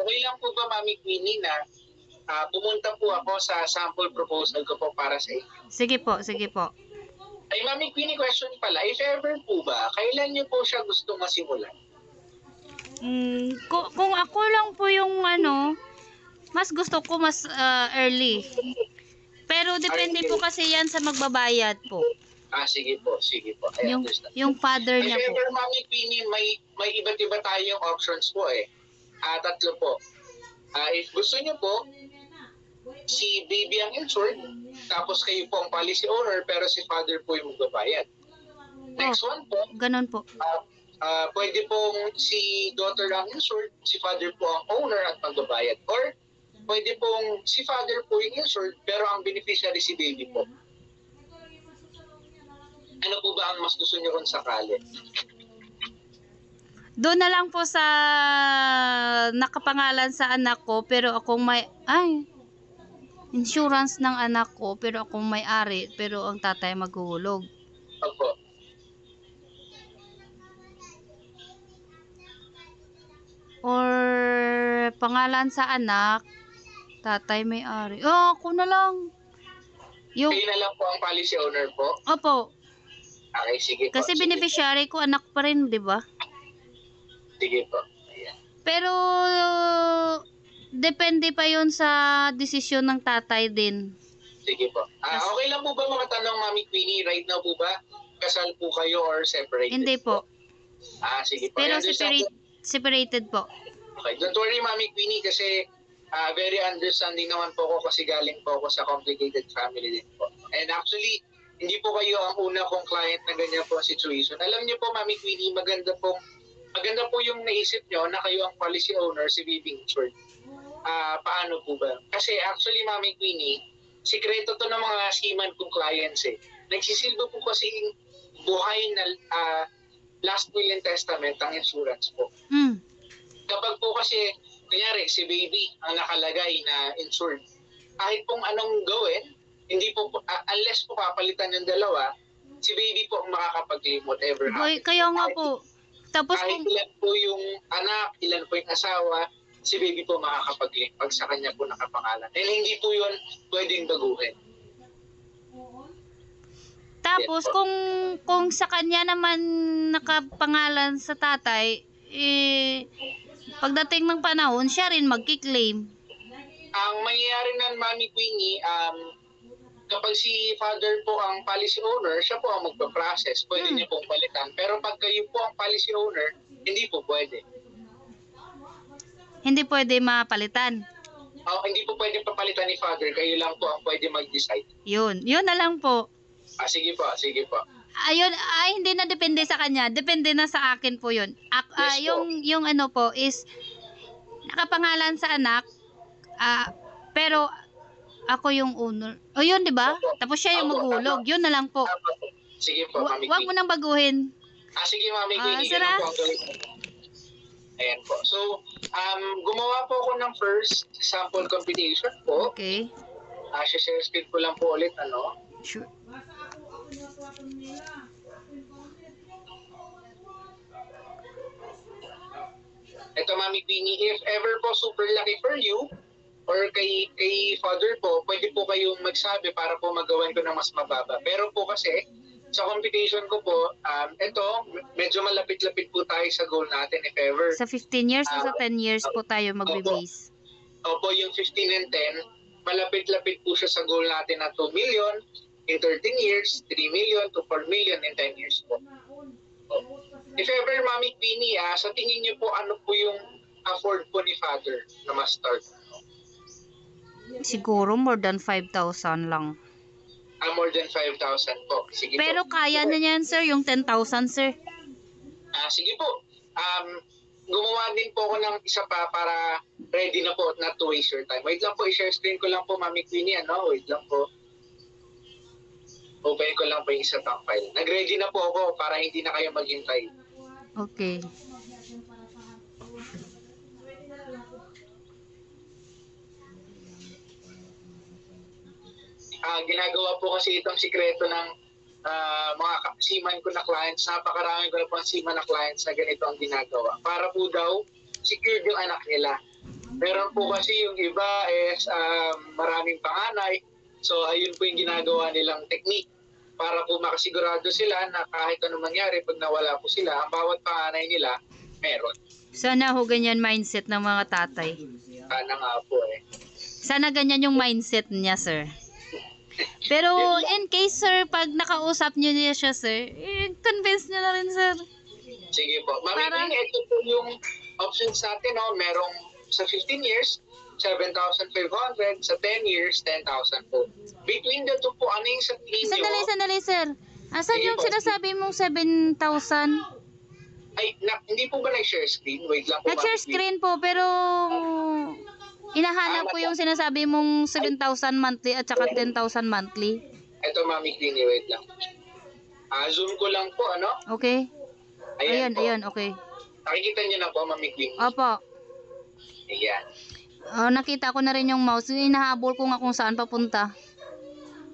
okay lang po ba, Mami Queenie, na pumunta po ako sa sample proposal ko po para sa inyo? Sige po, sige po. Ay, Mami Queenie, question pala, if ever po ba, kailan niyo po siya gusto masimulan? Kung ako lang po yung mas gusto ko mas early. Pero depende po kasi yan sa magbabayad po. Sige po, sige po. I understand. Yung father niya If po. ever, Mami Queenie, may iba't iba tayong options po eh. Tatlo po. If gusto niyo po, si baby ang insured, tapos kayo po ang policy owner, pero si father po yung magbabayad. Next one po, Ganun po. pwede pong si daughter ang insured, si father po ang owner at magbabayad. Or pwede pong si father po yung insured, pero ang beneficiary si baby po. Ano po ba ang mas gusto niyo kung sakali? Doon na lang po sa nakapangalan sa anak ko, pero akong insurance ng anak ko, pero akong may-ari, pero ang tatay maghuhulog. Opo. Or pangalan sa anak, tatay may-ari. Ako na lang. Kayo na lang po ang policy owner po? Opo. Okay, sige po. Kasi beneficiary ko, anak pa rin, di ba? Sige po. Ayan. Pero, depende pa yon sa desisyon ng tatay din. Sige po. Okay lang po ba mga tanong, Mami Queenie? Right now po ba? Kasal po kayo or separated? Hindi po. Sige po. Pero separated po. Okay. Don't worry, Mami Queenie, kasi very understanding naman po ako kasi galing po ako sa complicated family din po. And actually, hindi po kayo ang una kong client na ganyan po ang situation. Alam niyo po, Mami Queenie, maganda po yung naisip nyo na kayo ang policy owner, si baby insured. Paano po ba? Kasi actually, Mami Queenie, sikreto to ng mga seaman kong clients eh. Nagsisilbo po kasi yung buhay na last will and testament ang insurance po. Kapag po kasi, kunyari, si baby ang nakalagay na insured, kahit pong anong gawin, hindi po, unless po papalitan yung dalawa, si baby po ang makakapag-claim whatever happens. Kaya nga po. Tapos kahit ilan po yung anak, ilan po yung asawa, si baby po makakapag-claim pag sa kanya po nakapangalan. And hindi po yun pwedeng baguhin. Tapos kung sa kanya naman nakapangalan sa tatay, pagdating ng panahon, siya rin magki-claim. Ang mangyayari ng Mami Queenie, kapag si father po ang policy owner, siya po ang magpa-process. Pwede niya pong palitan. Pero pag kayo po ang policy owner, hindi po pwede. Hindi pwede mapalitan. Hindi po pwede papalitan ni father. Kayo lang po ang pwede mag-decide. Yun na lang po. Sige po, sige po. Ayun, hindi na depende sa kanya. Depende na sa akin po yun. Yes po. Yung ano po is, nakapangalan sa anak, pero ako yung owner. Yun, di ba? Tapos siya yung maghulog. Yun na lang po. Sige po, Mami Queenie. Huwag mo nang baguhin. Sige, Mami Queenie. Sira? Ayan po. So, gumawa po ako ng first sample computation po. Okay. Share screen ko lang po ulit, Sure. Ito, Mami Queenie, if ever po super lucky for you, or kay father po, pwede po kayong magsabi para po magawan ko ng mas mababa. Pero po kasi, sa computation ko po, ito, medyo malapit-lapit po tayo sa goal natin if ever. Sa 15 years o sa 10 years po tayo magbe-base? Opo, yung 15 and 10, malapit-lapit po siya sa goal natin na 2 million in 13 years, 3 million to 4 million in 10 years po. If ever, Mami Queenie, sa tingin niyo po, ano po yung afford po ni father na ma-start? Siguro more than 5,000 lang. More than 5,000 po. Sige Pero po. kaya na niyan, sir, yung 10,000, sir. Sige po. Gumawa din po ako ng isa pa para ready na po, not to waste your time. Wait lang po, i-share screen ko lang po, Mami Queenie, Wait lang po. Open ko lang po yung isa pang file. Nag-ready na po ako para hindi na kayo maghintay. Okay. Ginagawa po kasi itong sikreto ng mga seaman ko na clients. Napakarami ko na po ang seaman na clients na ganito ang ginagawa. Para po daw, secured yung anak nila. Meron po kasi yung iba is maraming panganay. So ayun po yung ginagawa nilang technique para po makasigurado sila na kahit anong mangyari pag nawala po sila, ang bawat panganay nila meron. Sana ho ganyan mindset ng mga tatay. Sana nga po eh. Sana ganyan yung mindset niya, sir. Pero in case, sir, pag nakausap niyo niya siya, sir, convince niyo na rin, sir. Sige po. Para- Mami, ito po yung options natin. No? Merong sa 15 years, 7,500. Sa 10 years, 10,000 po. Between the two po, ano yung sa tingin nyo? Sandali, sir. Asan Sige yung po. sinasabi mong 7,000? Ay, hindi po ba nag-share screen? Wait lang po. Nag-share Mami. screen po, pero hinahanap ko yung sinasabi mong 7,000 monthly at saka 10,000 monthly. Ito, Mami Queenie, wait lang. Zoom ko lang po, ano? Okay? Ayan, po. Ayan, okay. Nakikita niyo na po, Mami Queenie. Opo. Ayan. Nakita ko na rin yung mouse. Hinahabol ko nga kung saan papunta.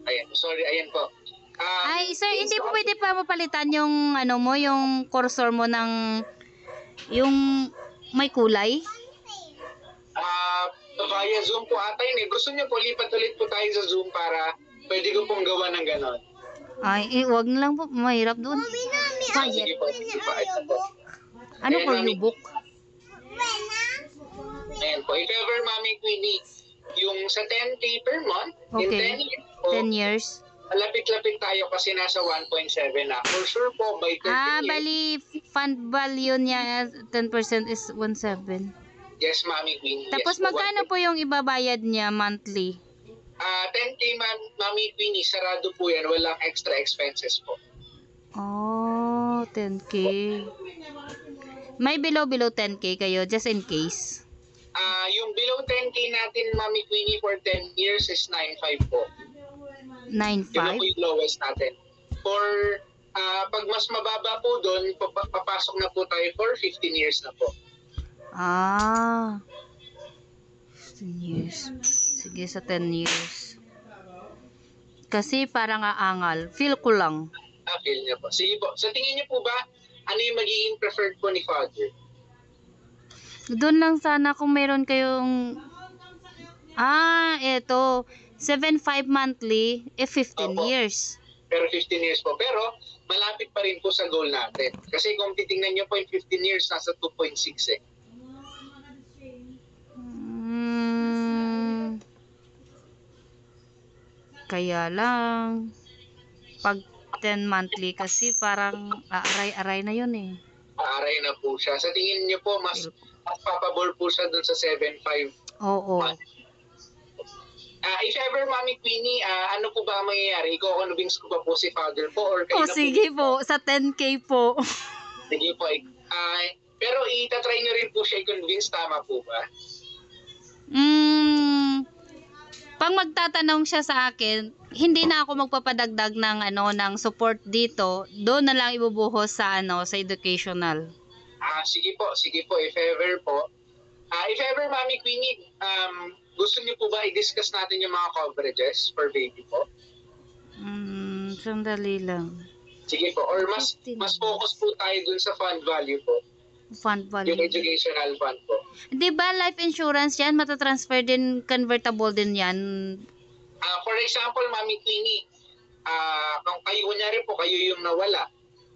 Ayan, sorry, ayan po. Ay, sir, hindi po pwede pa mapalitan yung ano mo, yung cursor mo ng yung may kulay? Via Zoom po ata yun eh. Gusto niyo po, lipat ulit po tayo sa Zoom para pwede ko pong gawa ng ganon. Ay, wag na lang po. Mahirap doon. Sige po, sige po. Ito po. Ano Ayan, po Mami. yung book? Ayan po. If ever, Mami Queenie, yung sa 10K per month, in Okay. 10 years po, 10 years. malapit-lapit tayo kasi nasa 1.7 na. For sure po, by 13 years. Bali, fund value niya 10% is 1.7. Yes, Mami Queenie. Tapos yes, po, magkano po yung ibabayad niya monthly? 10K, Mami Queenie, sarado po yan. Walang extra expenses po. Oh, 10K. May below 10K kayo, just in case. Yung below 10K natin, Mami Queenie, for 10 years is 9.5 po. 9.5? Yun po yung lowest natin. For, pag mas mababa po doon, papasok na po tayo for 15 years na po. 15 years. Sige, sa 10 years. Kasi parang aangal. Feel ko lang. Feel niya po. Sige po. Sa tingin niyo po ba, ano yung magiging preferred po ni Father? Doon lang sana kung meron kayong... eto. 7.5 monthly, 15 Opo. years. Pero 15 years po. Pero, malapit pa rin po sa goal natin. Kasi kung titingnan niyo po yung 15 years, nasa 2.6 eh. Kaya lang, pag 10 monthly kasi parang aaray-aray na yun eh. Aaray na po siya. Sa tingin niyo po, mas papabor po siya dun sa 7.5. Oo. If ever, Mami Queenie, ano po ba ang mangyayari? I-convince ko ba po si Father po? Or kayo na Sige po, sa 10K po. Sige po. Pero itatry nyo rin po siya i-convince, tama po ba? Pag magtatanong siya sa akin, hindi na ako magpapadagdag ng ng support dito. Doon na lang ibubuhos sa sa educational. Sige po. If ever po. If ever, Mami Queenie, gusto niyo po ba i-discuss natin yung mga coverages for baby po? Sandali lang. Sige po. Or mas focus po tayo dun sa fund value po. Fund Yung value. educational fund po. Di ba life insurance yan? Matatransfer din, convertible din yan. For example, Mami Queenie, kung kayo, kunyari po, kayo yung nawala,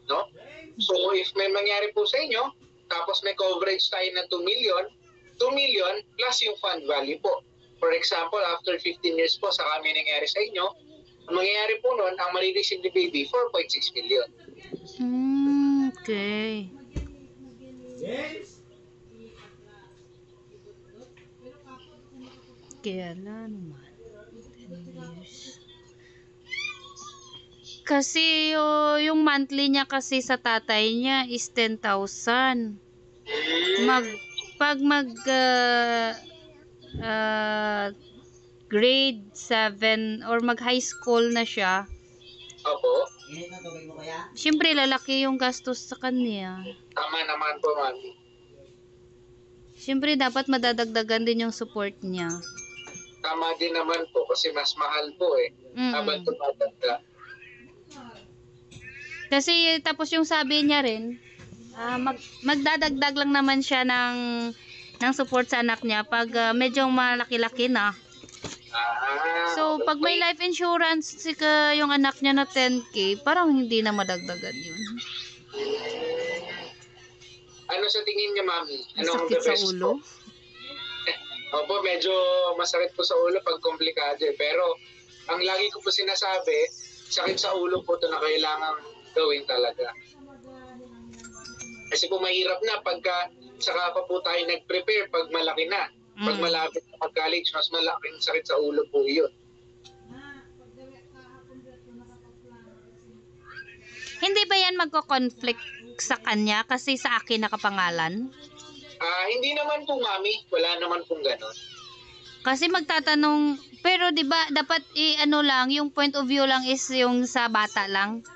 no? So, if may mangyari po sa inyo, tapos may coverage tayo na 2 million plus yung fund value po. For example, after 15 years po, sa kami nangyari sa inyo, ang mangyayari po nun, ang marireceive ni baby, 4.6 million. Okay. Kaya na naman. 10 years. Kasi yung monthly niya kasi sa tatay niya is 10,000. Pag grade 7 or mag high school na siya, Opo. syempre lalaki yung gastos sa kanya. Tama naman po, Mami. Syempre dapat madadagdagan din yung support niya. Tama din naman po kasi mas mahal po eh. Habang tumatanda. Kasi tapos yung sabi niya rin, magdadagdag lang naman siya ng ng support sa anak niya pag medyo malaki-laki na. So, pag may life insurance yung anak niya na 10K, parang hindi na madagdagan yun. Ano sa tingin niyo, Mami? Anong Sakit the sa best ulo. po? Opo, medyo masakit po sa ulo pag komplikado eh. Pero ang lagi ko po sinasabi, sakit sa ulo po ito na kailangan gawin talaga. Kasi po mahirap na pagka saka pa po tayo nag-prepare pag malaki na. Pag malapit na mag-college, mas malaking sakit sa ulo po yun. Hindi ba yan magko-conflict sa kanya kasi sa akin nakapangalan? Hindi naman po, Mami. Wala naman pong gano'n. Kasi magtatanong, pero 'di ba dapat ano lang, yung point of view lang is yung sa bata lang.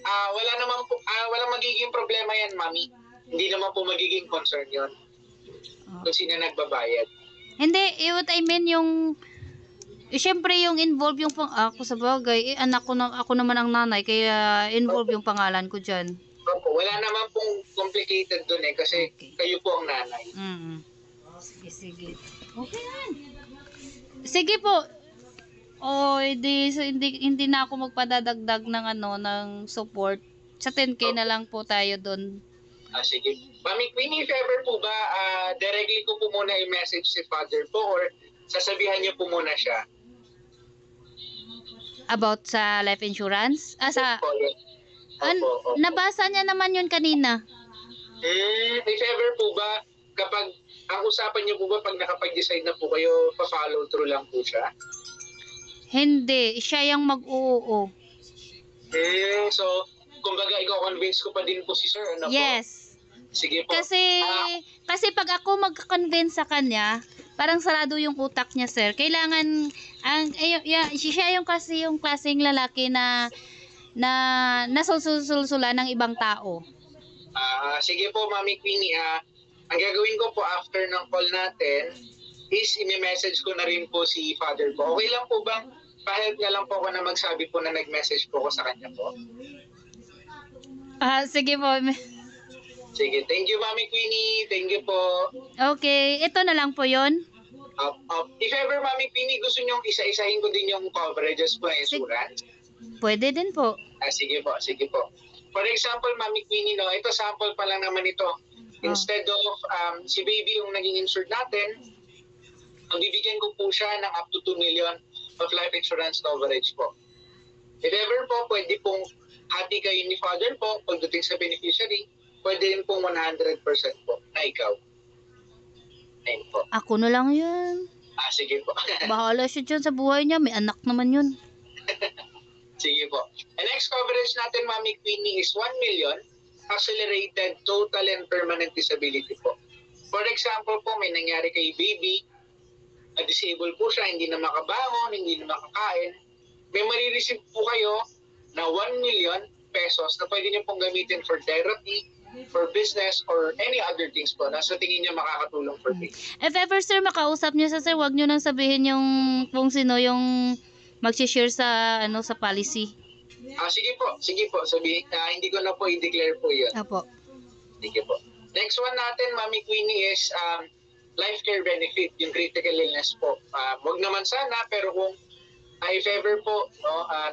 Wala naman po, walang magiging problema yan, Mami. Hindi naman po magiging concern yon kung sino nagbabayad. Hindi, what I mean yung syempre yung involve yung ako sa bagay, ako naman ang nanay kaya involve yung pangalan ko diyan. Wala naman pong complicated dun eh kasi kayo po ang nanay. Sige. Okay yan. Sige po. Hindi na ako magpadadagdag ng ng support. Sa 10K na lang po tayo doon. Sige. Mami Queenie, if ever po ba, directly ko po muna i-message si Father po or sasabihan niyo po muna siya? About sa life insurance? Opo. Nabasa niya naman yun kanina. If ever po ba, kapag ang usapan niyo po ba pag nakapag-decide na po kayo, pa-follow through lang po siya? Hindi, siya yung mag-oo. So, kumbaga i-convince ko pa din po si Sir, ano po? Yes. Sige po. Kasi pag ako mag-convince sa kanya, parang sarado yung utak niya, sir. Kailangan siya yung kasi yung klaseng lalaki na nasusulsulan ng ibang tao. Sige po, Mami Queenie. Ang gagawin ko po after ng call natin is i-message ko na rin po si Father po. Okay lang po bang pa-help na lang po ako na magsabi po na nag-message po ko sa kanya po? Sige po. Sige, thank you, Mami Queenie. Thank you po. Okay, ito na lang po yon. If ever, Mami Queenie, gusto nyo isa-isahin ko din yung coverages po ng insurance? Pwede din po. Sige po. For example, Mami Queenie, no, ito sample pa lang naman ito. Instead of si baby yung naging insured natin, bibigyan ko po siya ng up to 2 million of life insurance coverage po. If ever po, pwede pong hati kayo ni Father po, pagdating sa beneficiary, pwede rin pong 100% po na ikaw. Ayun po. Ako na lang yan. Sige po. Bahala siya dyan sa buhay niya. May anak naman yun. Sige po. And next coverage natin, Mami Queenie, is 1 million accelerated total and permanent disability po. For example po, may nangyari kay baby, disabled po siya, hindi na makabangon, hindi na makakain. May marireceive po kayo na 1 million pesos na pwede niyo pong gamitin for therapy, for business, or any other things po na sa tingin niyo makakatulong for baby. If ever, sir, makausap niyo sa sir, wag niyo nang sabihin yung kung sino yung mag-share sa sa policy. Sige po. Sabihin, hindi ko na po i-declare po yun. Opo. Sige po. Next one natin, Mami Queenie, is life care benefit, yung critical illness po. Wag naman sana, pero kung if ever po,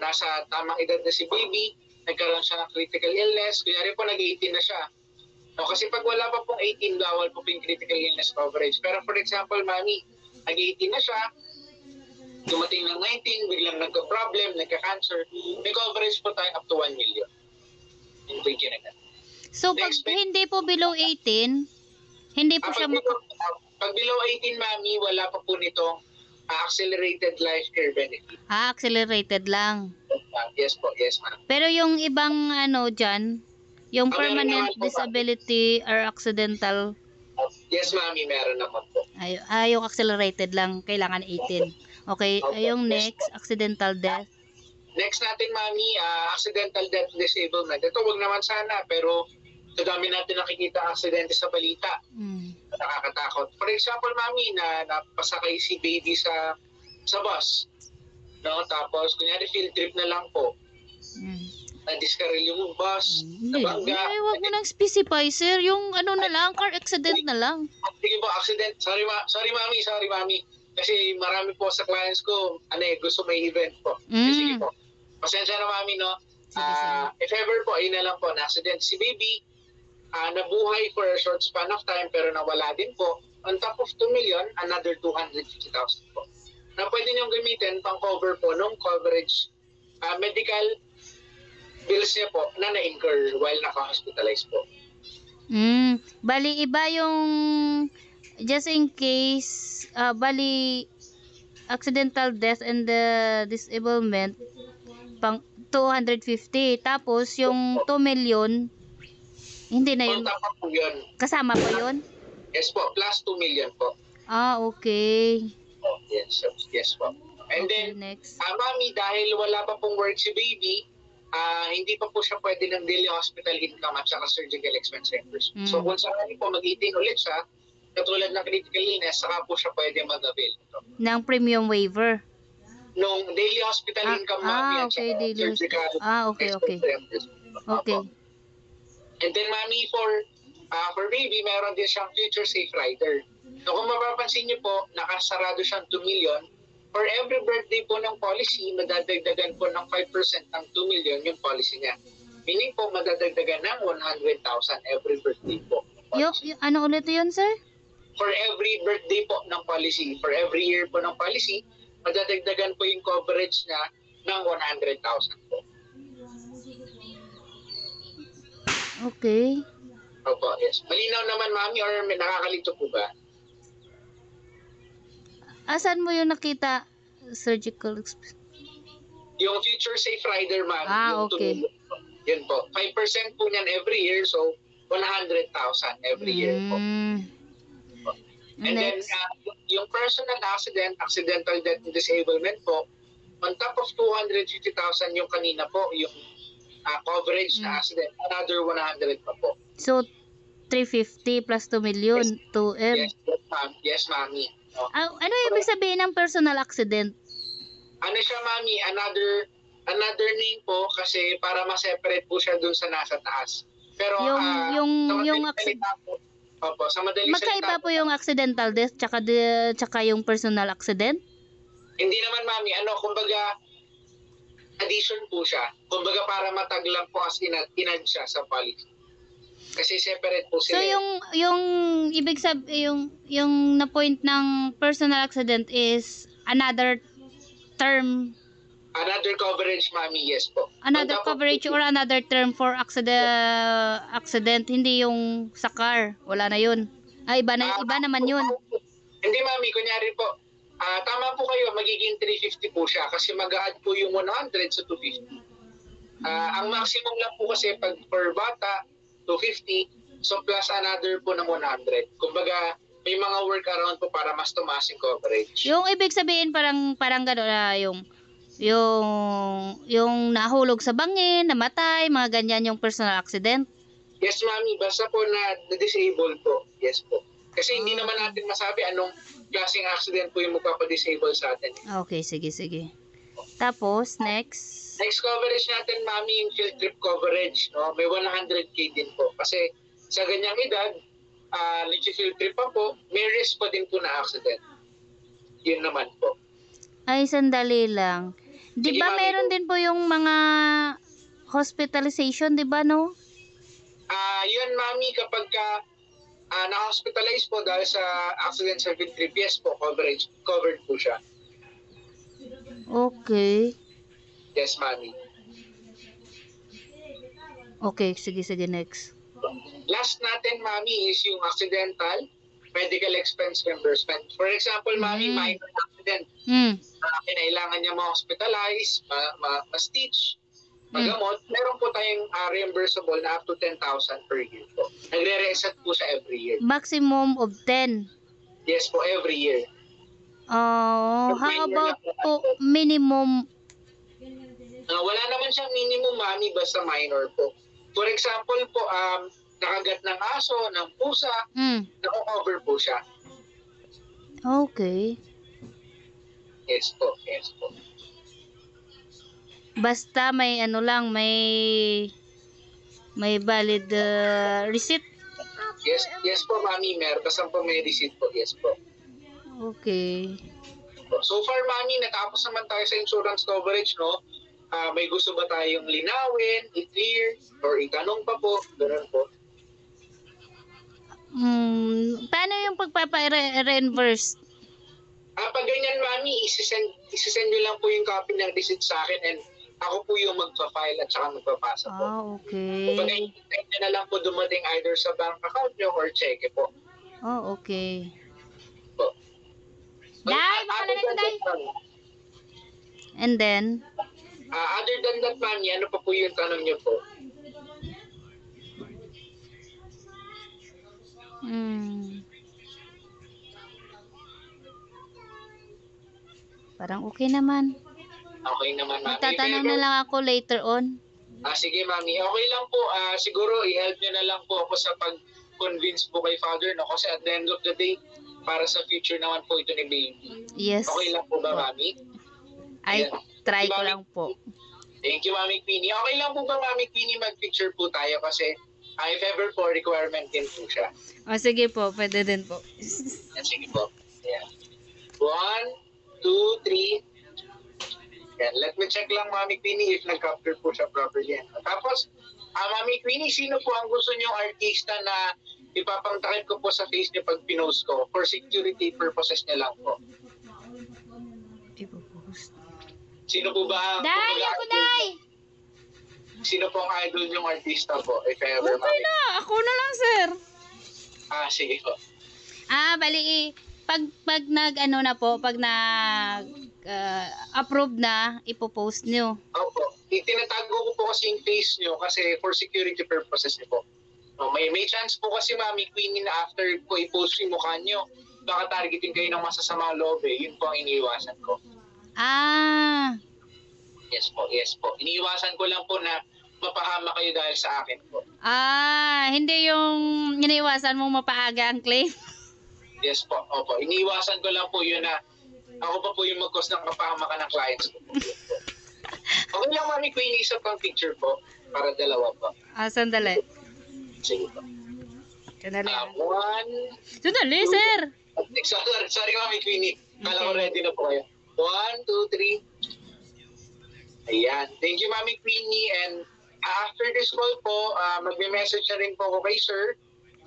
nasa tamang edad na si baby, nagkaroon siya ng critical illness, kunyari po nag-18 na siya. Kasi pag wala pa pong 18, bawal po yung critical illness coverage. Pero for example, Mami, nag-18 na siya, dumating ng 19, biglang nagka-problem, nagka-cancer, may coverage po tayo up to 1 million. Yung po yung kinagat. So, pag hindi po below 18, hindi po siya pag below 18, Mami, wala pa po nitong accelerated life care benefit. Accelerated lang. Yes po, yes ma'am. Pero yung ibang dyan, yung permanent meron naman po, disability or accidental, yes, Mami, meron naman po. yung accelerated lang, kailangan 18. Okay, yung next, accidental death. Next natin, Mami, accidental death disablement. Ito, wag naman sana, pero sa dami natin nakikita aksidente sa balita. Nakakatakot. For example, Mami, na napasakay si baby sa bus. No? Tapos, kunyari field trip na lang po. na-discarrel yung bus, Hindi. nabangga. Ay, wag mo nang specify, sir. Yung ano na lang, car accident na lang. Sige po, accident. Sorry mami. Kasi marami po sa clients ko, gusto may event po. Sige po. Pasensya na mami, no? If ever po, ayun na lang po, na-accident si baby, nabuhay for a short span of time, pero nawala din po. On top of 2 million, another 250,000 po. Na pwede niyong gamitin pang cover po nung coverage medical bills niya po na na-incur while naka-hospitalize po. Bali, iba yung just in case, bali, accidental death and the disablement, pang 250. Tapos, yung 2 million, hindi na yun. On top po yun. Kasama po yun? Yes po, plus 2 million po. Okay. Oh, yes po. And Okay, then, next. mami, dahil wala pa pong work si baby, hindi pa po siya pwede ng daily hospital income at saka surgical expense reimbursement. So kung sakali po mag-18 ulit siya, katulad ng critical illness, saka po siya pwede mag-avail. Ng premium waiver. Nung daily hospital income, mami, at okay, saka daily surgical okay. expense reimbursement. Okay. And then, mami, for baby, meron din siyang Future Safe Rider. So kung mapapansin niyo po, nakasarado siyang 2 million. For every birthday po ng policy, madadagdagan po ng 5% ng 2 million yung policy niya. Meaning po, madadagdagan ng 100,000 every birthday po. Ano ulit yun, sir? For every birthday po ng policy, for every year po ng policy, madadagdagan po yung coverage niya ng 100,000 po. Okay. Opo, yes. Malinaw naman, mami, or may nakakalito po ba? Asan mo yung nakita surgical expense? Yung Future Safe Rider, mami. Yung okay. Yun po. 5% po niyan every year, so 100,000 every year po. And then, yung personal accident, accidental death and disablement po, on top of 250,000 yung kanina po, yung coverage na accident, another 100 pa po. So, 350 plus 2 million, 2M. Yes, mami. Ano ibig sabihin ng personal accident? Ano siya, mami? Another name po kasi para ma-separate po siya dun sa nasa taas. Pero yung accident. Opo, sa madaling magkaiba po yung accidental death tsaka yung personal accident? Hindi naman, mami. Kumbaga, addition po siya. Kumbaga para mataglang po as inad siya sa policy. Kasi separate po sila. So yung ibig sabihin yung na point ng personal accident is another term, another coverage, mami, yes po. Another coverage or another term for accident, hindi yung sa car. Wala na yun. Iba naman yun. Hindi, mami, kunyari po, tama po kayo, magiging 350 po siya kasi mag-add po yung 100 sa 250. Ang maximum lang po kasi pag per bata, 250, so plus another po ng 100. Kumbaga, may mga workaround po para mas tumaas yung coverage. Yung ibig sabihin parang gano'n yung nahulog sa bangin, namatay, mga ganyan yung personal accident. Yes, mami, basta po na-disable po. Yes po. Kasi hindi naman natin masabi anong klaseng accident po yung magpapadisable sa atin. Okay, sige. Tapos, next. Next coverage natin, mami, yung field trip coverage. No? May 100K din po. Kasi sa ganyang edad, nag-field trip pa po, may risk pa din po na accident. Yun naman po. Ay, sandali lang. Di ba meron din po yung mga hospitalization, di ba, no? Yun, mami, kapag na-hospitalize po dahil sa accident sa field trip, yes po, covered po siya. Okay. Yes, mami. Okay, sige, next. Last natin, mami, is yung accidental medical expense reimbursement. For example, mami, minor accident. Kailangan niya ma-hospitalize, ma-stitch, magamot. Meron po tayong reimbursable na up to 10,000 per year po. Nagre-reset po siya every year. Maximum of 10. Yes po, every year. How about po minimum? Wala naman siyang minimum, mami, basta minor po. For example po, nakagat ng aso, ng pusa, nako-cover po siya. Okay. Yes po. Basta may ano lang, may valid receipt. Yes po, mami. Meron kasama po may receipt po. Yes po. Okay. So far, mami, natapos naman tayo sa insurance coverage, no? May gusto ba tayong linawin, i-clear, or itanong pa po? Ganun po. Paano yung pagpapa-reimburse? Pag ganyan, mami, isisend nyo lang po yung copy ng receipt sa akin and ako po yung magpa-file at saka magpapasa po. Pag Okay. hintayin nyo na lang po dumating either sa bank account nyo or cheque po. Okay. po. Day, baka na Day. And then, Other than that, mami, ano pa po yung tanong nyo po? parang okay naman. Okay naman, mami. Magtatanong na lang ako later on. Sige, mami. Okay lang po. Siguro, i-help nyo na lang po ako sa pag-convince po kay father, no? Kasi at the end of the day, para sa future naman po ito ni baby. Yes. Okay lang po ba, mami? Ay, Ayan. try ko lang po. Thank you, Mami Queenie. Okay lang po ba, Mami Queenie, mag-picture po tayo kasi if ever po, requirement din po siya. Sige po, pwede din po. Sige po. Ayan. 1, 2, 3. Yan. Let me check lang, Mami Queenie, if nag-capture po siya properly. Tapos, Mami Queenie, sino po ang gusto niyong artista na ipapangtakip ko po sa face niyo pag pinost ko? For security purposes niya lang po. Sino po ba? Day, ako Day! Sino po ang idol niyong artista po? If ever, Okay na, ako na lang sir. Sige po. Bali, pag nag-ano na po, pag nag approve na, ipopost nyo. Opo. Itinatago ko po kasi yung face nyo kasi for security purposes niyo po. May chance po kasi, Mami Queenie, na after ko i-post yung mukha nyo, baka targetin kayo ng masasamang loob eh. Yun po ang iniiwasan ko. Yes po. Iniiwasan ko lang po na mapahama kayo dahil sa akin po. Hindi yung iniiwasan mong mapaaga ang claim. Yes po. Opo. Iniiwasan ko lang po yun na ako pa po yung mag-cause ng mapahama ka ng clients ko po. Okay lang, Mami Queenie, isa pang picture po para dalawa po. Sandali. Sige po. Sandali. One. Sandali, sir. Sorry, Mami Queenie. Kala ko ready na po kayo. 1, 2, 3. Ayan. Thank you, Mami Queenie. And after this call po, magme-message na rin po ako kay sir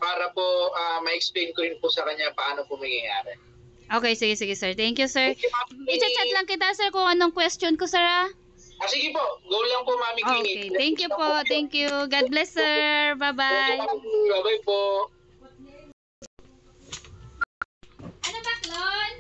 para po ma-explain ko rin po sa kanya paano po mangyayari. Okay, sige, sir. Thank you, sir. Thank you, Mami Queenie. I-chat lang kita, sir, kung anong question ko, sir, Sige po. Go lang po, Mami Queenie. Okay, thank you po. Thank you. God bless, sir. Bye-bye. Bye-bye po. Ano ba, Klon?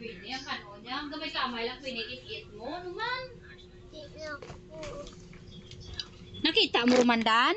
Queenie, ang kanon niya. Hanggang may kamay lang, Queenie, it mo. Naman. Nakita mo, Mandan?